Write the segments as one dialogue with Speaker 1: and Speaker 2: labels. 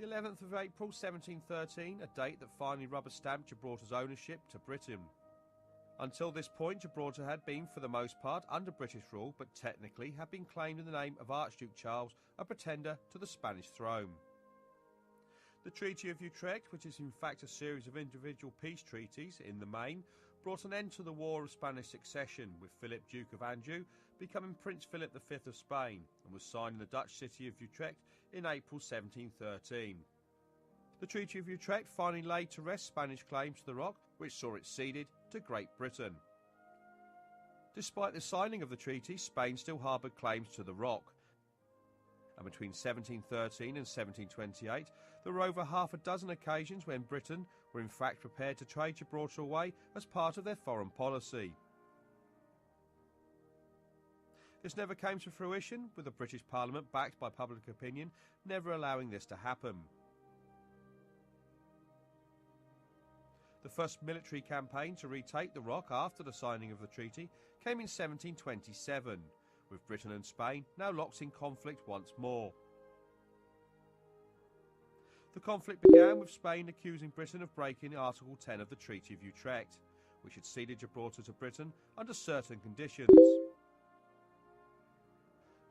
Speaker 1: The 11th of April 1713, a date that finally rubber-stamped Gibraltar's ownership to Britain. Until this point, Gibraltar had been, for the most part, under British rule, but technically had been claimed in the name of Archduke Charles, a pretender to the Spanish throne. The Treaty of Utrecht, which is in fact a series of individual peace treaties in the main, brought an end to the War of Spanish Succession, with Philip, Duke of Anjou, becoming Prince Philip V of Spain, and was signed in the Dutch city of Utrecht in April 1713. The Treaty of Utrecht finally laid to rest Spanish claims to the rock, which saw it ceded to Great Britain. Despite the signing of the treaty, Spain still harboured claims to the rock, and between 1713 and 1728 there were over half a dozen occasions when Britain were in fact prepared to trade Gibraltar away as part of their foreign policy. This never came to fruition, with the British Parliament, backed by public opinion, never allowing this to happen. The first military campaign to retake the rock after the signing of the treaty came in 1727, with Britain and Spain now locked in conflict once more. The conflict began with Spain accusing Britain of breaking Article 10 of the Treaty of Utrecht, which had ceded Gibraltar to Britain under certain conditions.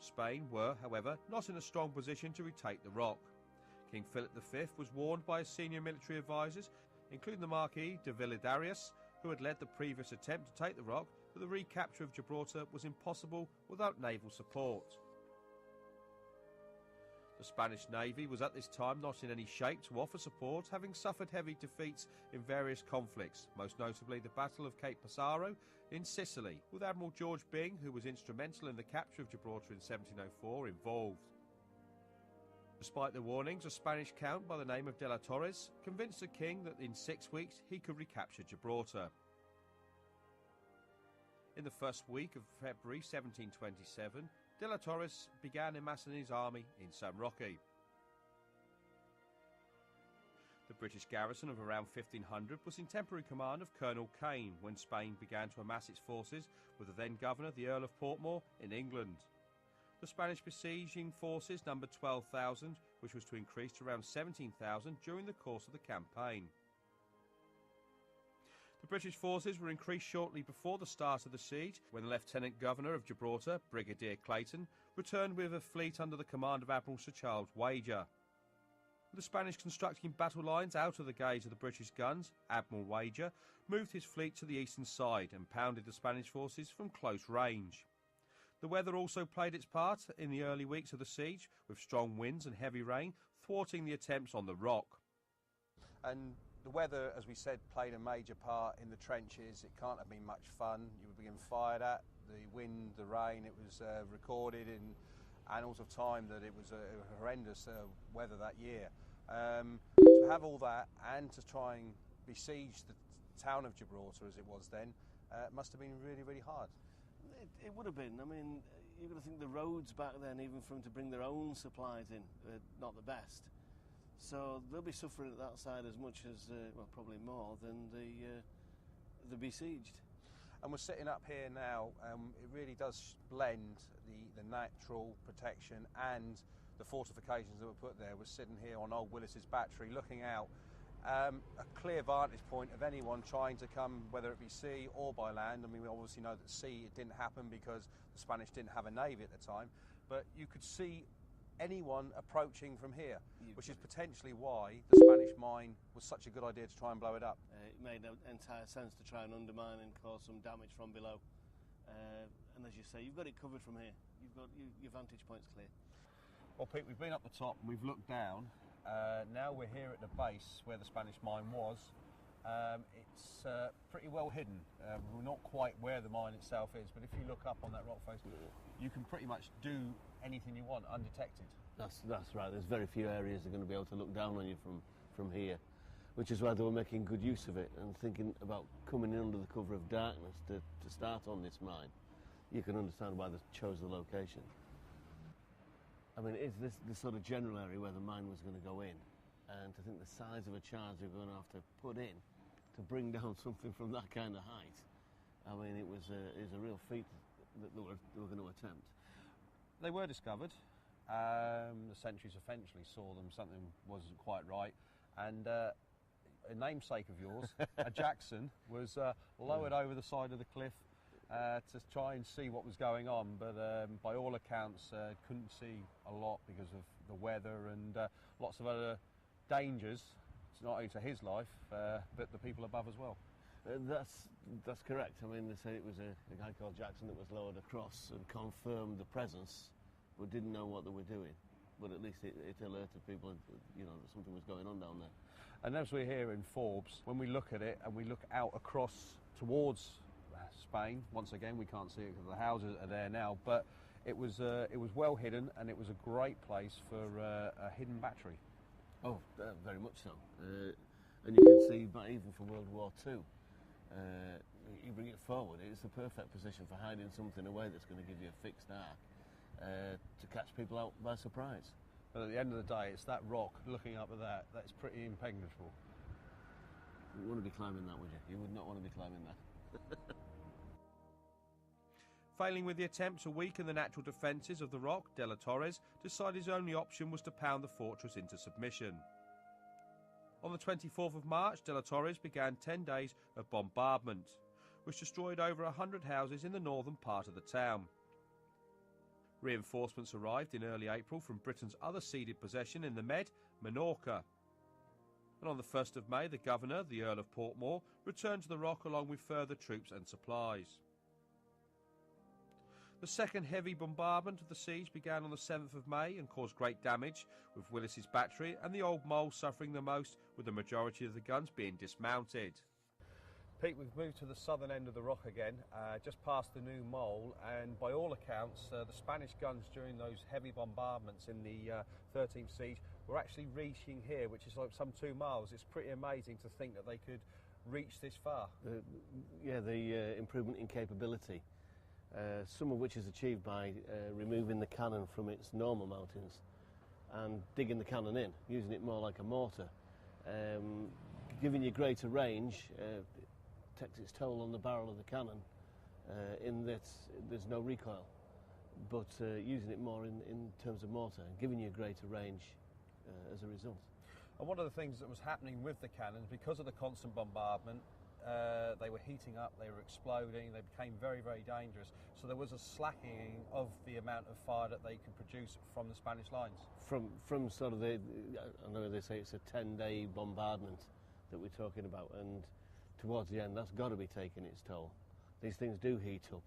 Speaker 1: Spain were, however, not in a strong position to retake the rock. King Philip V was warned by his senior military advisers, including the Marquis de Villadarias, who had led the previous attempt to take the rock, that the recapture of Gibraltar was impossible without naval support. The Spanish Navy was at this time not in any shape to offer support, having suffered heavy defeats in various conflicts, most notably the Battle of Cape Passaro in Sicily, with Admiral George Byng, who was instrumental in the capture of Gibraltar in 1704, involved. Despite the warnings, a Spanish count by the name of de la Torres convinced the king that in 6 weeks he could recapture Gibraltar. In the first week of February 1727, de la Torres began amassing his army in San Roque. The British garrison of around 1500 was in temporary command of Colonel Kane when Spain began to amass its forces with the then governor, the Earl of Portmore, in England. The Spanish besieging forces numbered 12,000, which was to increase to around 17,000 during the course of the campaign. The British forces were increased shortly before the start of the siege, when the Lieutenant Governor of Gibraltar, Brigadier Clayton, returned with a fleet under the command of Admiral Sir Charles Wager. With the Spanish constructing battle lines out of the gaze of the British guns, Admiral Wager moved his fleet to the eastern side and pounded the Spanish forces from close range. The weather also played its part in the early weeks of the siege, with strong winds and heavy rain thwarting the attempts on the rock.
Speaker 2: And the weather, as we said, played a major part in the trenches. It can't have been much fun. You were being fired at. The wind, the rain, it was recorded in annals of time that it was a horrendous weather that year. To have all that and to try and besiege the town of Gibraltar as it was then must have been really, really hard.
Speaker 3: It would have been. I mean, you've got to think the roads back then, even for them to bring their own supplies in, not the best. So they'll be suffering at that side as much as, well, probably more than the besieged.
Speaker 2: And we're sitting up here now, it really does blend the natural protection and the fortifications that were put there. We're sitting here on Old Willis's Battery looking out, a clear vantage point of anyone trying to come, whether it be sea or by land. I mean, we obviously know that sea, it didn't happen because the Spanish didn't have a navy at the time, but you could see anyone approaching from here, which is potentially why the Spanish mine was such a good idea to try and blow it up.
Speaker 3: It made entire sense to try and undermine and cause some damage from below. And as you say, you've got it covered from here. You've got your vantage point's clear.
Speaker 2: Well, Pete, we've been up the top and we've looked down. Now we're here at the base where the Spanish mine was. It's pretty well hidden. We're not quite where the mine itself is, but if you look up on that rock face, you can pretty much do anything you want undetected.
Speaker 3: That's right. There's very few areas that are going to be able to look down on you from here, which is why they were making good use of it and thinking about coming in under the cover of darkness to start on this mine. You can understand why they chose the location. I mean, it's this sort of general area where the mine was going to go in, and to think the size of a charge you're going to have to put in to bring down something from that kind of height, I mean, it was a real feat that they were going to attempt.
Speaker 2: They were discovered, The sentries eventually saw them, something wasn't quite right, and a namesake of yours, a Jackson, was lowered over the side of the cliff to try and see what was going on, but by all accounts couldn't see a lot because of the weather and lots of other dangers, not only to his life, but the people above as well.
Speaker 3: That's correct. I mean, they say it was a guy called Jackson that was lowered across and confirmed the presence, but didn't know what they were doing. But at least it alerted people, you know, that something was going on down there.
Speaker 2: And as we're here in Forbes, when we look at it and we look out across towards Spain, once again we can't see it because the houses are there now, but it was well hidden, and it was a great place for a hidden battery.
Speaker 3: Oh, very much so. And you can see, but even for World War II, you bring it forward, it's the perfect position for hiding something away that's going to give you a fixed arc to catch people out by surprise.
Speaker 2: But at the end of the day, it's that rock, looking up at that's pretty impenetrable.
Speaker 3: You wouldn't want to be climbing that, would you? You would not want to be climbing that.
Speaker 1: Failing with the attempt to weaken the natural defences of the rock, De la Torres decided his only option was to pound the fortress into submission. On the 24th of March, De la Torres began 10 days of bombardment, which destroyed over 100 houses in the northern part of the town. Reinforcements arrived in early April from Britain's other ceded possession in the Med, Menorca. And on the 1st of May, the governor, the Earl of Portmore, returned to the rock along with further troops and supplies. The second heavy bombardment of the siege began on the 7th of May and caused great damage, with Willis's battery and the Old Mole suffering the most, with the majority of the guns being dismounted.
Speaker 2: Pete, we've moved to the southern end of the rock again, just past the new mole, and by all accounts, the Spanish guns during those heavy bombardments in the 13th siege were actually reaching here, which is like some 2 miles. It's pretty amazing to think that they could reach this far.
Speaker 3: The improvement in capability. Some of which is achieved by removing the cannon from its normal mountings and digging the cannon in, using it more like a mortar, giving you greater range. Takes its toll on the barrel of the cannon in that there's no recoil, but using it more in terms of mortar, giving you a greater range as a result.
Speaker 2: And one of the things that was happening with the cannons, because of the constant bombardment, they were heating up, they were exploding, they became very, very dangerous. So there was a slackening of the amount of fire that they could produce from the Spanish lines.
Speaker 3: From sort of I know they say it's a 10-day bombardment that we're talking about, and towards the end that's got to be taking its toll. These things do heat up,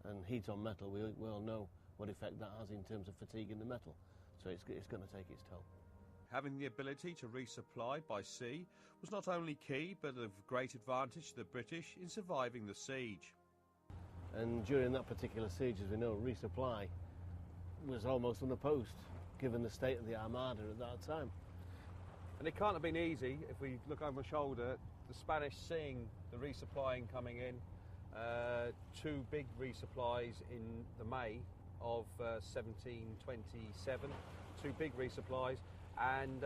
Speaker 3: and heat on metal, we all know what effect that has in terms of fatiguing the metal. So it's going to take its toll.
Speaker 1: Having the ability to resupply by sea was not only key, but of great advantage to the British in surviving the siege.
Speaker 3: And during that particular siege, as we know, resupply was almost unopposed, given the state of the Armada at that time.
Speaker 2: And it can't have been easy. If we look over my shoulder, the Spanish seeing the resupplying coming in, 2 big resupplies in the May of 1727, 2 big resupplies. And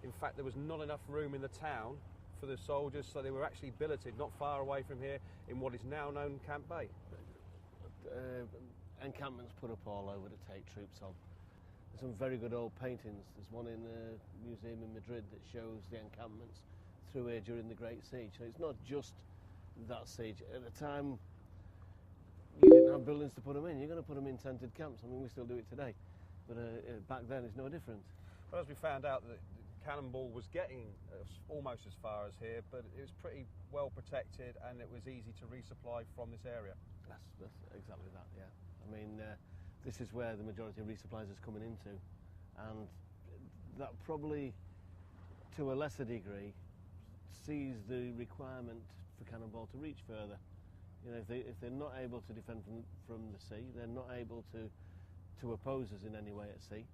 Speaker 2: in fact there was not enough room in the town for the soldiers, so they were actually billeted not far away from here in what is now known Camp Bay.
Speaker 3: Encampments put up all over to take troops on. There's some very good old paintings. There's one in a museum in Madrid that shows the encampments through here during the Great Siege. So it's not just that siege. At the time you didn't have buildings to put them in. You're going to put them in tented camps. I mean, we still do it today, but back then it's no different.
Speaker 2: But as we found out, the cannonball was getting almost as far as here, but it was pretty well protected and it was easy to resupply from this area.
Speaker 3: That's exactly that, yeah. I mean, this is where the majority of resupplies is coming into, and that probably, to a lesser degree, sees the requirement for cannonball to reach further. You know, if they're not able to defend from the sea, they're not able to oppose us in any way at sea,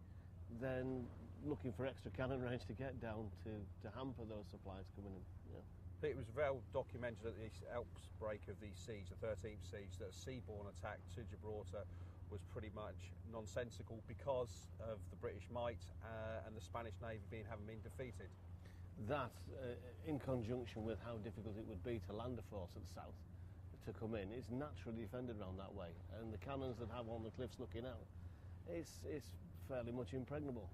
Speaker 3: then looking for extra cannon range to get down to hamper those supplies coming in. Yeah.
Speaker 2: It was well documented at the outbreak of the siege, the 13th siege, that a seaborne attack to Gibraltar was pretty much nonsensical because of the British might and the Spanish Navy having been defeated.
Speaker 3: That, in conjunction with how difficult it would be to land a force at the south to come in, it's naturally defended around that way, and the cannons that have on the cliffs looking out, it's fairly much impregnable.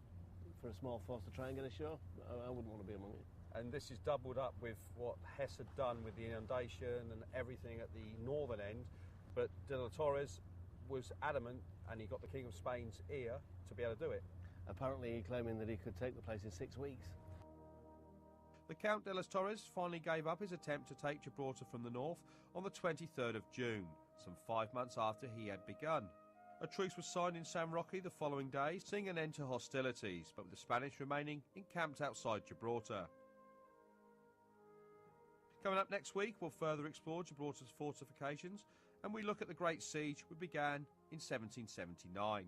Speaker 3: For a small force to try and get ashore, I wouldn't want to be among it.
Speaker 2: And this is doubled up with what Hess had done with the inundation and everything at the northern end. But De La Torres was adamant, and he got the King of Spain's ear to be able to do it.
Speaker 3: Apparently he claiming that he could take the place in 6 weeks.
Speaker 1: The Count de las Torres finally gave up his attempt to take Gibraltar from the north on the 23rd of June, some 5 months after he had begun. A truce was signed in San Roque the following day, seeing an end to hostilities, but with the Spanish remaining encamped outside Gibraltar. Coming up next week, we'll further explore Gibraltar's fortifications, and we look at the Great Siege which began in 1779.